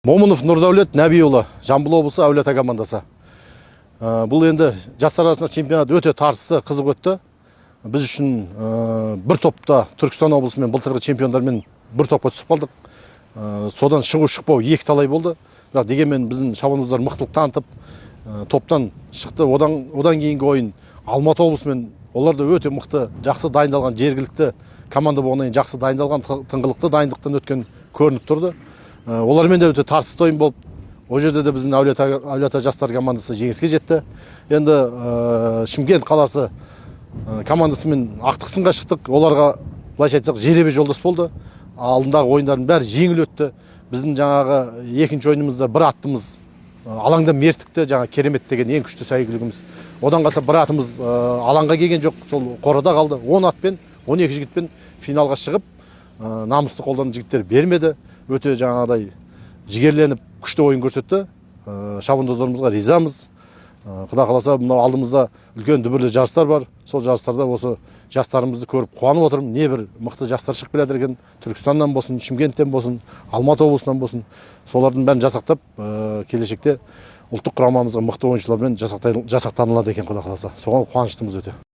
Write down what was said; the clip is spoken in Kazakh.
Момунов Нұрдәулет Нәбиұлы, Жамбыл облысы Әулиеата командасы. Бұл енді жастар арасында чемпионат өте тартысты, қызық өтті. Біз үшін бір топта Түркістан облысымен былтырғы чемпиондармен бір топқа түсіп қалдық. Содан шығу-шықпау екі талай болды. Бірақ дегенмен біздің шабандоздар мықтылық танытып, топтан шықты. Одан кейінгі ойын Алматы облысымен, олар да өте мықты, жақсы дайындалған, жергілікті команда болғаннан кейін жақсы дайындалған, тыңғылықты дайындықтан өткен көрініп тұрды. Олармен де өте тартысты ойын болып, о жерде де біздің Әулиеата жастар командасы жеңіске жетті. Енді Шымкент қаласы командасымен ақтық сынға шықтық. Оларға былайша айтсақ жеребе жолдас болды. Алдындағы ойындардың бәрі жеңіл өтті. Біздің жаңағы екінші ойынымызда бір аттымыз алаңда мертікті, жаңа керемет деген ең күшті сәйгүлігіміз. Одан қалса бір атымыз алаңға келген жоқ, сол қорада қалды. 10 атпен, 12 жігітпен финалға шығып, намысты қолдан жігіттер бермеді. Өте жаңағыдай жігерленіп күшті ойын көрсетті. Шабандоздарымызға ризамыз. Құда қаласа, мынау алдымызда үлкен дүбірлі жарыстар бар. Сол жарыстарда осы жастарымызды көріп қуанып отырмын. Не бір мықты жастар шығып келеді екен. Түркістаннан болсын, Шымкенттен болсын, Алматы облысынан болсын. Солардың бәрін жасақтап, келешекте ұлттық құрамамызға мықты ойыншылармен жасақтанылады екен, құда қаласа. Соған қуаныштымыз өте.